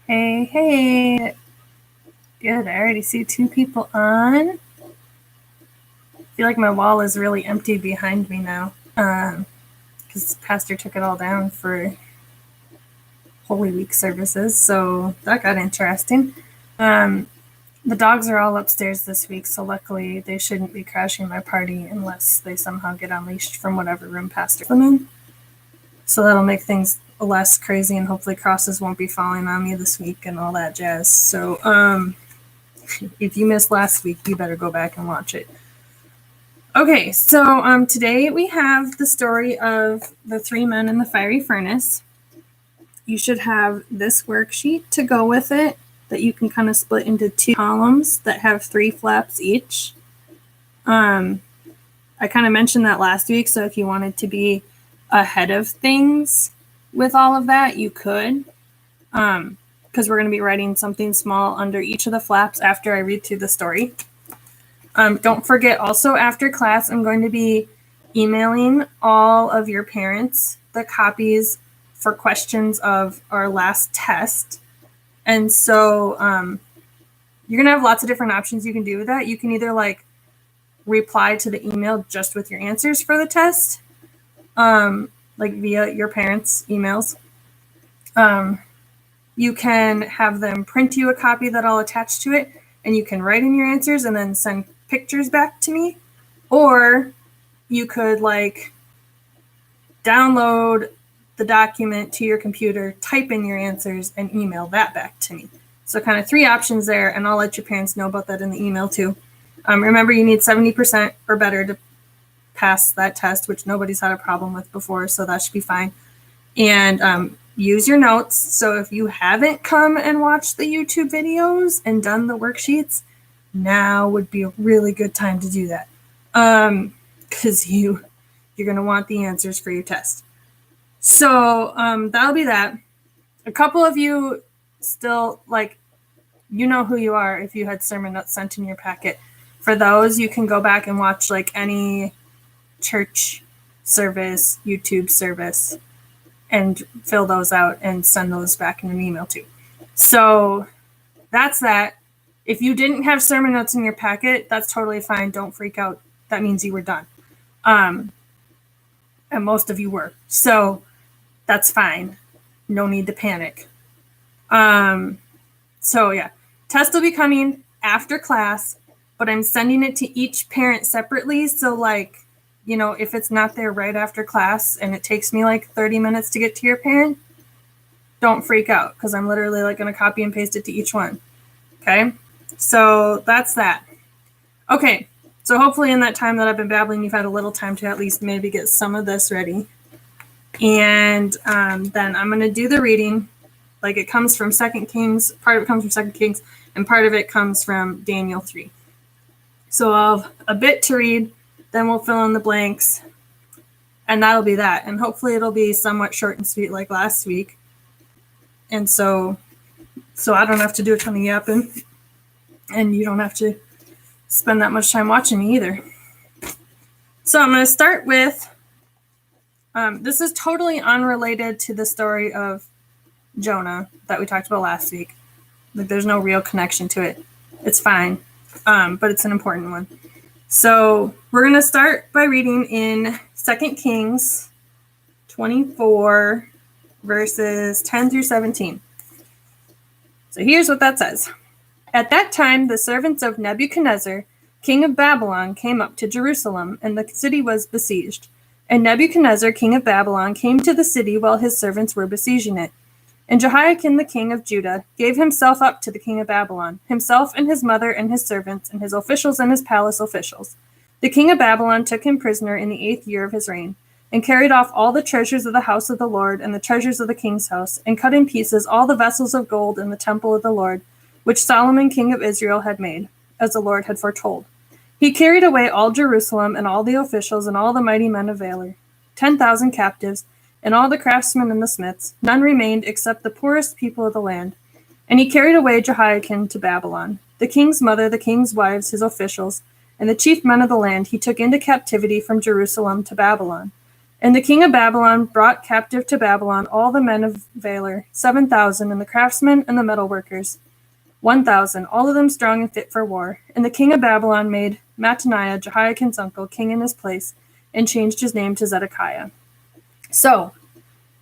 Hey, hey. Good. I already see two people on. I feel like my wall is really empty behind me now. Because Pastor took it all down for Holy Week services. So that got interesting. Um, the dogs are all upstairs this week, so luckily they shouldn't be crashing my party unless they somehow get unleashed from whatever room Pastor them in. So that'll make things less crazy, and hopefully crosses won't be falling on me this week and all that jazz. So, if you missed last week, you better go back and watch it. Okay, so today we have the story of the three men in the fiery furnace. You should have this worksheet to go with it that you can kind of split into two columns that have 3 flaps each. I kind of mentioned that last week, so if you wanted to be ahead of things with all of that, you could. Because we're going to be writing something small under each of the flaps after I read through the story. Don't forget, also after class, I'm going to be emailing all of your parents the copies for questions of our last test. And so you're going to have lots of different options you can do with that. You can either reply to the email just with your answers for the test, via your parents' emails. You can have them print you a copy that I'll attach to it, and you can write in your answers and then send pictures back to me. Or you could download the document to your computer, type in your answers, and email that back to me. So kind of 3 options there, and I'll let your parents know about that in the email too. Remember, you need 70% or better to pass that test, which nobody's had a problem with before, so that should be fine. And use your notes. So if you haven't come and watched the YouTube videos and done the worksheets, now would be a really good time to do that. Because you're going to want the answers for your test. So that'll be that. A couple of you still, you know who you are if you had sermon notes sent in your packet. For those, you can go back and watch any church service, YouTube service, and fill those out and send those back in an email too. So that's that. If you didn't have sermon notes in your packet, that's totally fine. Don't freak out. That means you were done. And most of you were. So that's fine. No need to panic. So yeah, test will be coming after class, but I'm sending it to each parent separately. So if it's not there right after class and it takes me 30 minutes to get to your parent, don't freak out, because I'm literally going to copy and paste it to each one. Okay, so that's that. Okay, so hopefully in that time that I've been babbling, you've had a little time to at least maybe get some of this ready. And then I'm going to do the reading. It comes from 2 Kings, part of it comes from 2 Kings, and part of it comes from Daniel 3. So I'll have a bit to read, then we'll fill in the blanks, and that'll be that. And hopefully it'll be somewhat short and sweet like last week. And so I don't have to do a ton of yapping, and you don't have to spend that much time watching me either. So I'm going to start with, this is totally unrelated to the story of Jonah that we talked about last week. There's no real connection to it. It's fine, but it's an important one. So we're going to start by reading in 2 Kings 24, verses 10 through 17. So here's what that says. At that time, the servants of Nebuchadnezzar, king of Babylon, came up to Jerusalem, and the city was besieged. And Nebuchadnezzar, king of Babylon, came to the city while his servants were besieging it. And Jehoiakim, the king of Judah, gave himself up to the king of Babylon, himself and his mother and his servants and his officials and his palace officials. The king of Babylon took him prisoner in the 8th year of his reign, and carried off all the treasures of the house of the Lord and the treasures of the king's house, and cut in pieces all the vessels of gold in the temple of the Lord, which Solomon king of Israel had made, as the Lord had foretold. He carried away all Jerusalem and all the officials and all the mighty men of valor, 10,000 captives, and all the craftsmen and the smiths. None remained except the poorest people of the land. And he carried away Jehoiakim to Babylon. The king's mother, the king's wives, his officials, and the chief men of the land he took into captivity from Jerusalem to Babylon. And the king of Babylon brought captive to Babylon all the men of valor, 7,000, and the craftsmen and the metalworkers, 1,000, all of them strong and fit for war. And the king of Babylon made Mattaniah, Jehoiakim's uncle, king in his place, and changed his name to Zedekiah. So,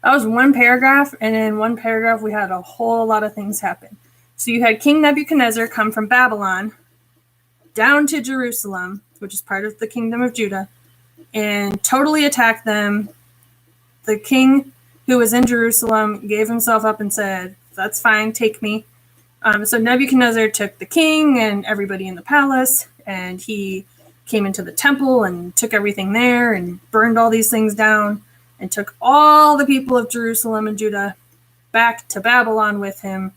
that was one paragraph, and in one paragraph we had a whole lot of things happen. So you had King Nebuchadnezzar come from Babylon down to Jerusalem, which is part of the kingdom of Judah, and totally attack them. The king who was in Jerusalem gave himself up and said, that's fine, take me. So Nebuchadnezzar took the king and everybody in the palace, and he came into the temple and took everything there and burned all these things down and took all the people of Jerusalem and Judah back to Babylon with him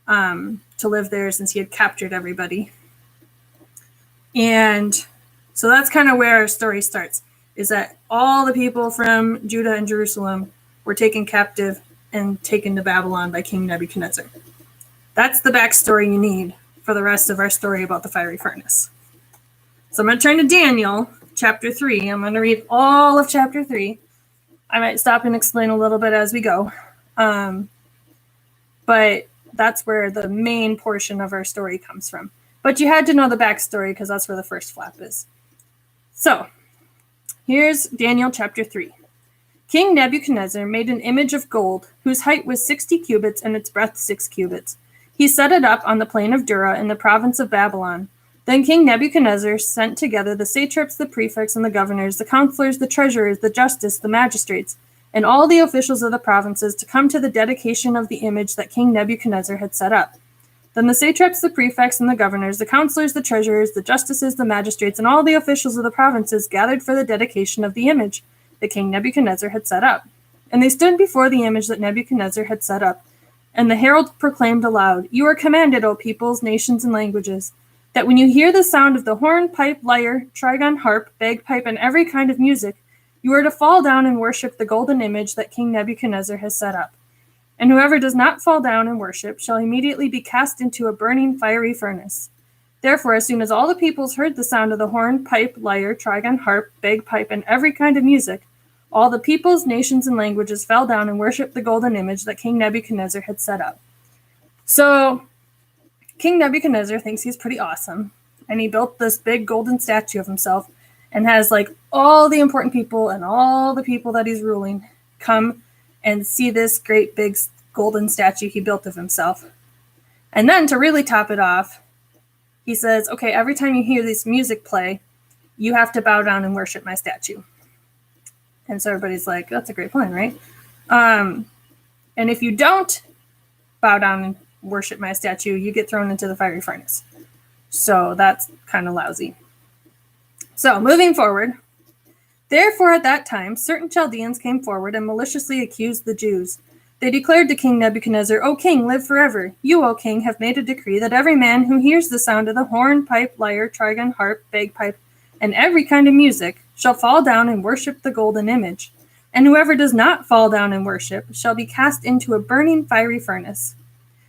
to live there since he had captured everybody. And so that's kind of where our story starts, is that all the people from Judah and Jerusalem were taken captive and taken to Babylon by King Nebuchadnezzar. That's the backstory you need for the rest of our story about the fiery furnace. So I'm going to turn to Daniel, chapter 3. I'm going to read all of chapter 3. I might stop and explain a little bit as we go. But that's where the main portion of our story comes from. But you had to know the backstory because that's where the first flap is. So, here's Daniel chapter 3. King Nebuchadnezzar made an image of gold, whose height was 60 cubits and its breadth 6 cubits. He set it up on the plain of Dura in the province of Babylon. Then King Nebuchadnezzar sent together the satraps, the prefects, and the governors, the counselors, the treasurers, the justice, the magistrates, and all the officials of the provinces to come to the dedication of the image that King Nebuchadnezzar had set up. Then the satraps, the prefects, and the governors, the counselors, the treasurers, the justices, the magistrates, and all the officials of the provinces gathered for the dedication of the image that King Nebuchadnezzar had set up. And they stood before the image that Nebuchadnezzar had set up. And the herald proclaimed aloud, "You are commanded, O peoples, nations, and languages, that when you hear the sound of the horn, pipe, lyre, trigon, harp, bagpipe, and every kind of music, you are to fall down and worship the golden image that King Nebuchadnezzar has set up. And whoever does not fall down and worship shall immediately be cast into a burning fiery furnace." Therefore, as soon as all the peoples heard the sound of the horn, pipe, lyre, trigon, harp, bagpipe, and every kind of music, all the peoples, nations, and languages fell down and worshipped the golden image that King Nebuchadnezzar had set up. So, King Nebuchadnezzar thinks he's pretty awesome, and he built this big golden statue of himself and has like all the important people and all the people that he's ruling come and see this great big golden statue he built of himself. And then to really top it off, he says, okay, every time you hear this music play, you have to bow down and worship my statue. And so everybody's like, that's a great plan, right? And if you don't bow down and worship my statue, you get thrown into the fiery furnace. So that's kind of lousy. So moving forward, therefore at that time, certain Chaldeans came forward and maliciously accused the Jews. They declared to King Nebuchadnezzar, "O king, live forever. You, O king, have made a decree that every man who hears the sound of the horn, pipe, lyre, trigon, harp, bagpipe, and every kind of music shall fall down and worship the golden image. And whoever does not fall down and worship shall be cast into a burning fiery furnace.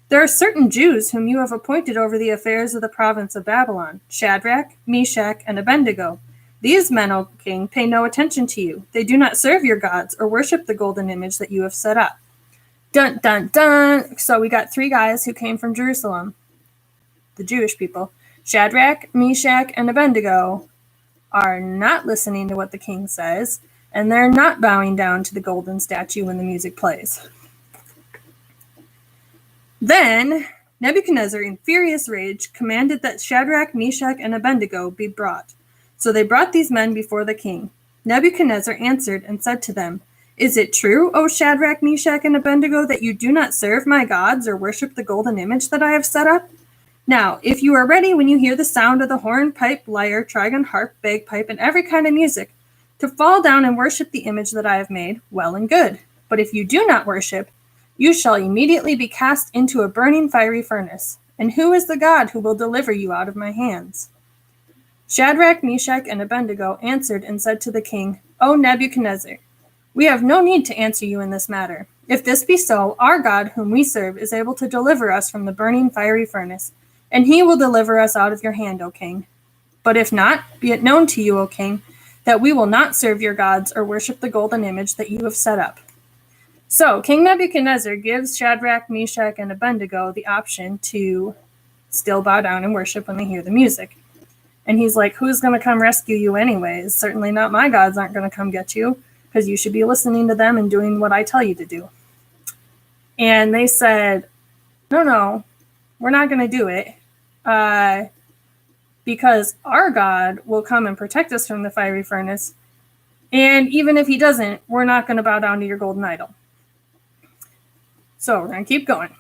There are certain Jews whom you have appointed over the affairs of the province of Babylon, Shadrach, Meshach, and Abednego. These men, O king, pay no attention to you. They do not serve your gods or worship the golden image that you have set up." Dun, dun, dun. So we got 3 guys who came from Jerusalem, the Jewish people. Shadrach, Meshach, and Abednego are not listening to what the king says, and they're not bowing down to the golden statue when the music plays. Then Nebuchadnezzar, in furious rage, commanded that Shadrach, Meshach, and Abednego be brought. So they brought these men before the king. Nebuchadnezzar answered and said to them, "Is it true, O Shadrach, Meshach, and Abednego, that you do not serve my gods or worship the golden image that I have set up? Now, if you are ready when you hear the sound of the horn, pipe, lyre, trigon, harp, bagpipe, and every kind of music, to fall down and worship the image that I have made, well and good. But if you do not worship, you shall immediately be cast into a burning fiery furnace. And who is the God who will deliver you out of my hands?" Shadrach, Meshach, and Abednego answered and said to the king, "O Nebuchadnezzar, we have no need to answer you in this matter. If this be so, our God whom we serve is able to deliver us from the burning fiery furnace, and he will deliver us out of your hand, O king. But if not, be it known to you, O king, that we will not serve your gods or worship the golden image that you have set up. So King Nebuchadnezzar gives Shadrach, Meshach, and Abednego the option to still bow down and worship when they hear the music. And he's like, who's going to come rescue you anyways? Certainly not my gods aren't going to come get you, because you should be listening to them and doing what I tell you to do. And they said, no, we're not going to do it, because our God will come and protect us from the fiery furnace. And even if he doesn't, we're not going to bow down to your golden idol. So we're going to keep going.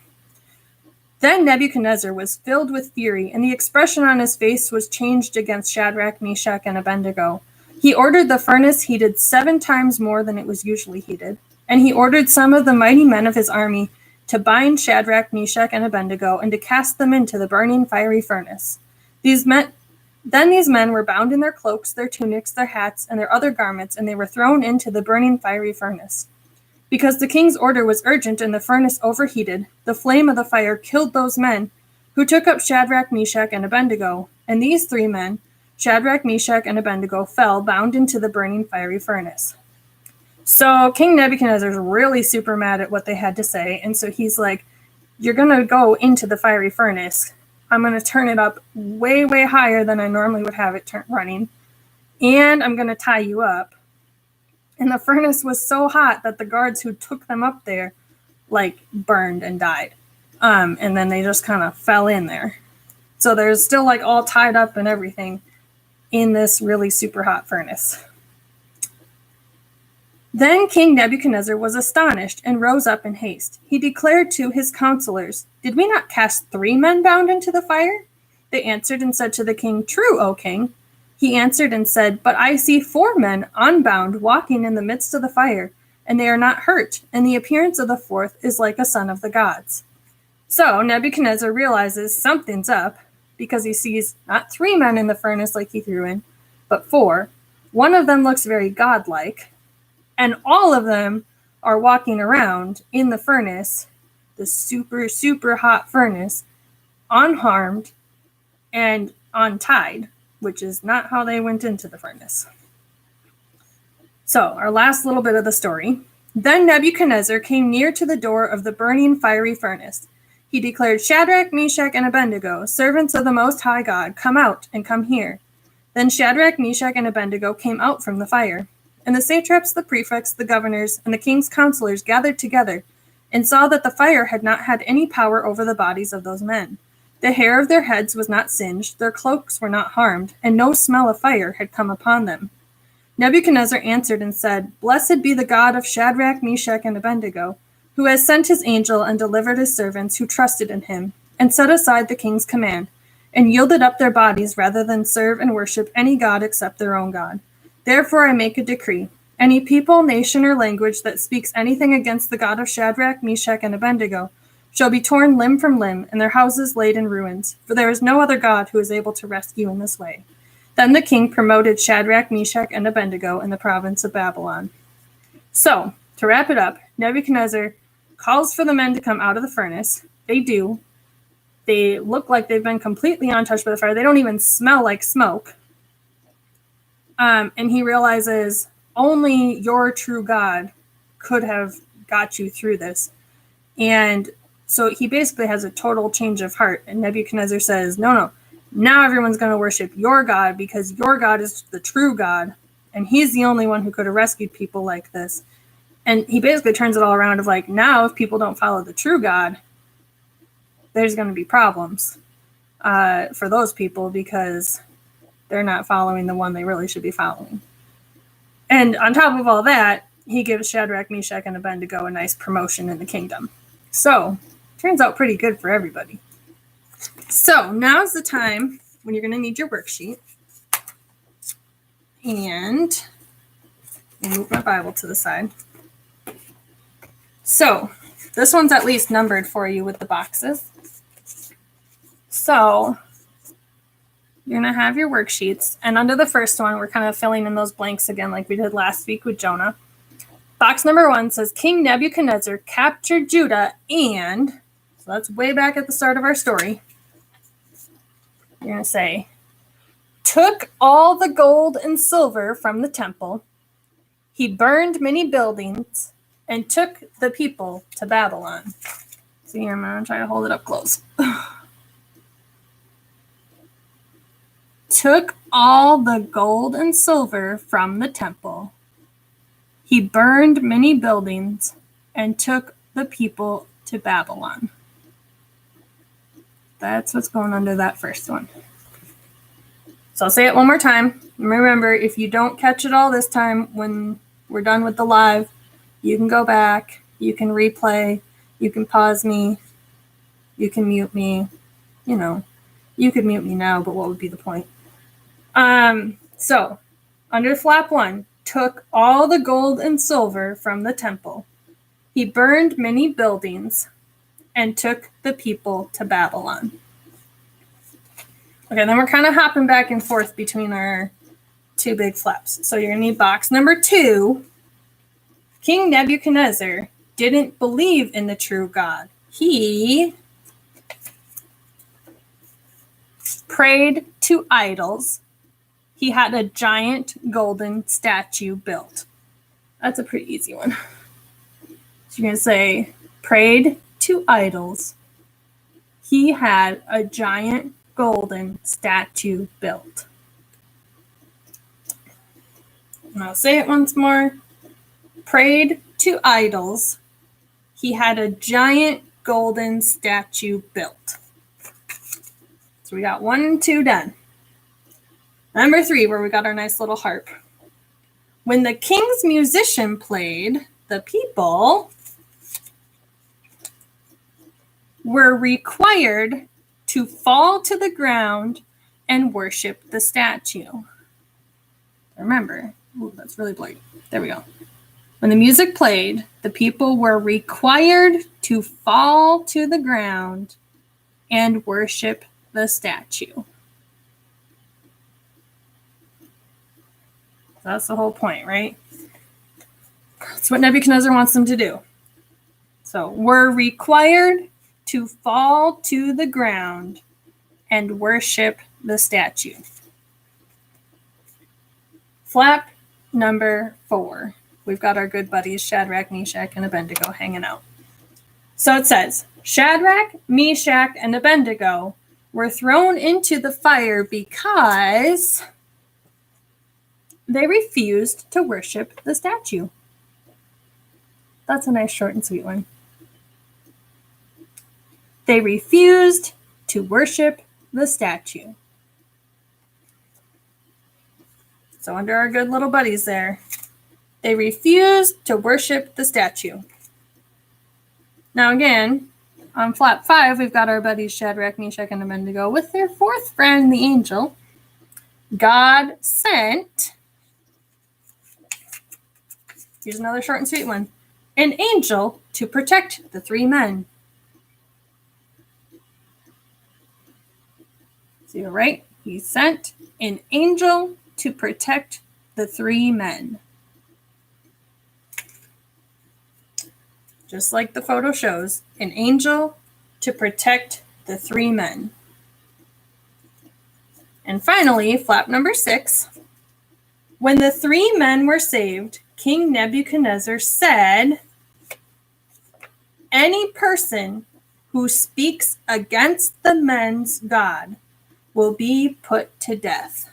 Then Nebuchadnezzar was filled with fury, and the expression on his face was changed against Shadrach, Meshach, and Abednego. He ordered the furnace heated 7 times more than it was usually heated, and he ordered some of the mighty men of his army to bind Shadrach, Meshach, and Abednego, and to cast them into the burning fiery furnace. These men were bound in their cloaks, their tunics, their hats, and their other garments, and they were thrown into the burning fiery furnace. Because the king's order was urgent and the furnace overheated, the flame of the fire killed those men who took up Shadrach, Meshach, and Abednego. And these 3 men, Shadrach, Meshach, and Abednego, fell bound into the burning fiery furnace. So King Nebuchadnezzar is really super mad at what they had to say. And so he's like, you're going to go into the fiery furnace. I'm going to turn it up way, way higher than I normally would have it running. And I'm going to tie you up. And the furnace was so hot that the guards who took them up there, burned and died. And then they just kind of fell in there. So they're still, all tied up and everything in this really super hot furnace. Then King Nebuchadnezzar was astonished and rose up in haste. He declared to his counselors, "Did we not cast 3 men bound into the fire?" They answered and said to the king, "True, O king." He answered and said, "But I see 4 men unbound walking in the midst of the fire, and they are not hurt, and the appearance of the 4th is like a son of the gods." So Nebuchadnezzar realizes something's up, because he sees not 3 men in the furnace like he threw in, but 4. One of them looks very godlike, and all of them are walking around in the furnace, the super, super hot furnace, unharmed and untied, which is not how they went into the furnace. So, our last little bit of the story. Then Nebuchadnezzar came near to the door of the burning fiery furnace. He declared, "Shadrach, Meshach, and Abednego, servants of the Most High God, come out and come here." Then Shadrach, Meshach, and Abednego came out from the fire. And the satraps, the prefects, the governors, and the king's counselors gathered together and saw that the fire had not had any power over the bodies of those men. The hair of their heads was not singed, their cloaks were not harmed, and no smell of fire had come upon them. Nebuchadnezzar answered and said, "Blessed be the God of Shadrach, Meshach, and Abednego, who has sent his angel and delivered his servants who trusted in him, and set aside the king's command, and yielded up their bodies rather than serve and worship any god except their own God. Therefore I make a decree. Any people, nation, or language that speaks anything against the God of Shadrach, Meshach, and Abednego shall be torn limb from limb, and their houses laid in ruins, for there is no other God who is able to rescue in this way." Then the king promoted Shadrach, Meshach, and Abednego in the province of Babylon. So, to wrap it up, Nebuchadnezzar calls for the men to come out of the furnace. They do. They look like they've been completely untouched by the fire. They don't even smell like smoke. And he realizes only your true God could have got you through this. And so he basically has a total change of heart. And Nebuchadnezzar says, no, now everyone's going to worship your God because your God is the true God. And he's the only one who could have rescued people like this. And he basically turns it all around of now if people don't follow the true God, there's going to be problems for those people because they're not following the one they really should be following. And on top of all that, he gives Shadrach, Meshach, and Abednego a nice promotion in the kingdom. So, turns out pretty good for everybody. So, now's the time when you're going to need your worksheet. And I'll move my Bible to the side. So, this one's at least numbered for you with the boxes. So, you're going to have your worksheets. And under the first one, we're kind of filling in those blanks again like we did last week with Jonah. Box number 1 says, King Nebuchadnezzar captured Judah and, so that's way back at the start of our story. You're going to say, took all the gold and silver from the temple. He burned many buildings and took the people to Babylon. See here, I'm going to try to hold it up close. Took all the gold and silver from the temple. He burned many buildings and took the people to Babylon. That's what's going under that first one. So I'll say it one more time. Remember, if you don't catch it all this time, when we're done with the live, you can go back, you can replay, you can pause me, you can mute me. You know, you could mute me now, but what would be the point? So under flap 1, took all the gold and silver from the temple. He burned many buildings and took the people to Babylon. Okay, then we're kind of hopping back and forth between our two big flaps. So you're going to need box number 2. King Nebuchadnezzar didn't believe in the true God. He prayed to idols. He had a giant golden statue built. That's a pretty easy one. So you're going to say, prayed to idols. He had a giant golden statue built. And I'll say it once more. Prayed to idols. He had a giant golden statue built. So we got 1 and 2 done. Number 3, where we got our nice little harp. When the king's musician played, the people were required to fall to the ground and worship the statue. Remember, that's really blurry. There we go. When the music played, the people were required to fall to the ground and worship the statue. That's the whole point, right? That's what Nebuchadnezzar wants them to do. So, we're required to fall to the ground and worship the statue. Flap number 4. We've got our good buddies Shadrach, Meshach, and Abednego hanging out. So it says, Shadrach, Meshach, and Abednego were thrown into the fire because they refused to worship the statue. That's a nice short and sweet one. They refused to worship the statue. So under our good little buddies there, they refused to worship the statue. Now again, on flap 5, we've got our buddies Shadrach, Meshach, and Abednego with their fourth friend, the angel. God sent, here's another short and sweet one, an angel to protect the 3 men. So you're right, he sent an angel to protect the 3 men. Just like the photo shows, an angel to protect the 3 men. And finally, flap number 6. When the 3 men were saved, King Nebuchadnezzar said, any person who speaks against the men's God will be put to death.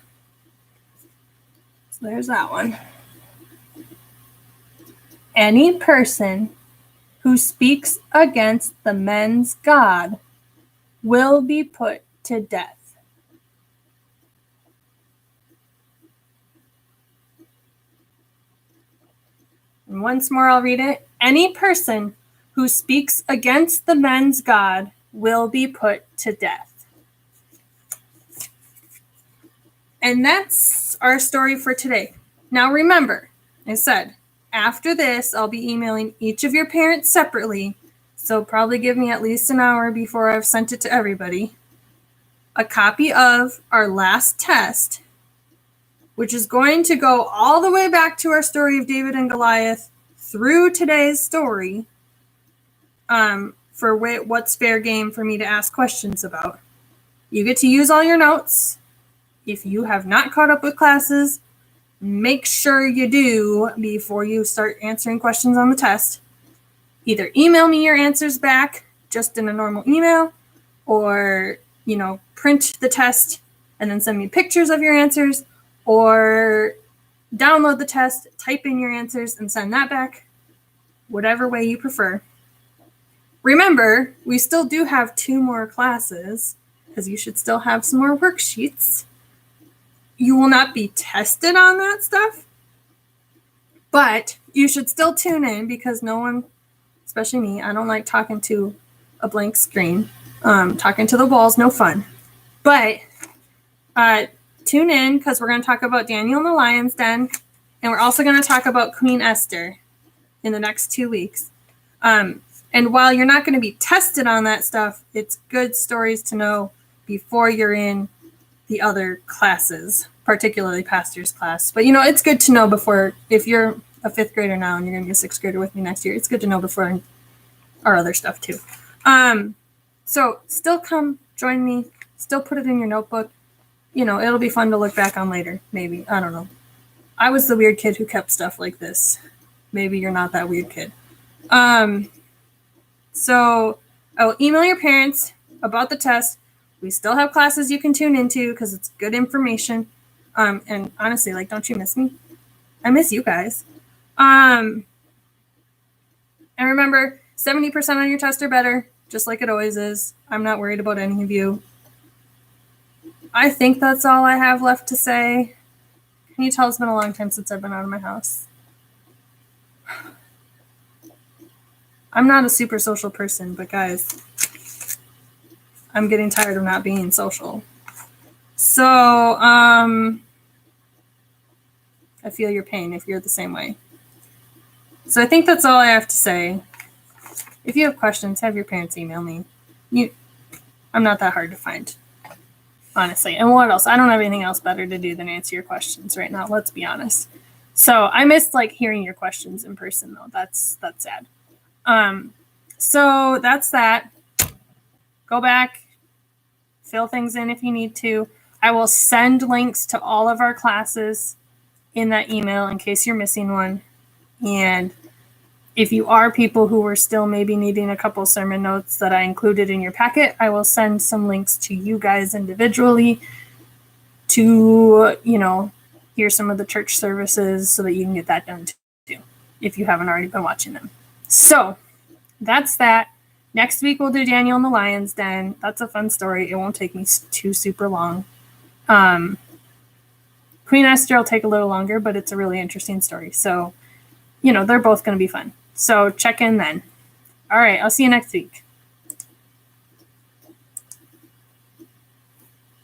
So there's that one. Any person who speaks against the men's God will be put to death. And once more, I'll read it. Any person who speaks against the men's God will be put to death. And that's our story for today. Now remember, I said, after this, I'll be emailing each of your parents separately, so probably give me at least an hour before I've sent it to everybody, a copy of our last test, which is going to go all the way back to our story of David and Goliath through today's story, for what's fair game for me to ask questions about. You get to use all your notes. if you have not caught up with classes, make sure you do before you start answering questions on the test. Either email me your answers back just in a normal email, or, print the test and then send me pictures of your answers, or download the test, type in your answers, and send that back. Whatever way you prefer. Remember, we still do have 2 more classes, because you should still have some more worksheets. You will not be tested on that stuff, but you should still tune in, because no one, especially me, I don't like talking to a blank screen. Talking to the walls, no fun. But tune in, because we're going to talk about Daniel and the Lion's Den, and we're also going to talk about Queen Esther in the next 2 weeks. And while you're not going to be tested on that stuff, it's good stories to know before you're in the other classes, particularly pastor's class. But, it's good to know before, if you're a 5th grader now and you're going to be a 6th grader with me next year, it's good to know before our other stuff too. So still come join me, still put it in your notebook. It'll be fun to look back on later, maybe. I don't know. I was the weird kid who kept stuff like this. Maybe you're not that weird kid. So I will email your parents about the test. We still have classes you can tune into, because it's good information. And honestly, don't you miss me? I miss you guys. And remember, 70% on your test or better, just like it always is. I'm not worried about any of you. I think that's all I have left to say. Can you tell it's been a long time since I've been out of my house? I'm not a super social person, but guys, I'm getting tired of not being social. So, I feel your pain if you're the same way. So I think that's all I have to say. If you have questions, have your parents email me. I'm not that hard to find, honestly. And what else? I don't have anything else better to do than answer your questions right now. Let's be honest. So I missed hearing your questions in person though. That's sad. So that's that. Go back, fill things in if you need to. I will send links to all of our classes in that email in case you're missing one. And if you are people who are still maybe needing a couple sermon notes that I included in your packet, I will send some links to you guys individually to, hear some of the church services so that you can get that done too, if you haven't already been watching them. So that's that. Next week we'll do Daniel and the Lion's Den. That's a fun story. It won't take me too super long. Queen Esther will take a little longer, but it's a really interesting story. So, they're both going to be fun. So check in then. All right, I'll see you next week.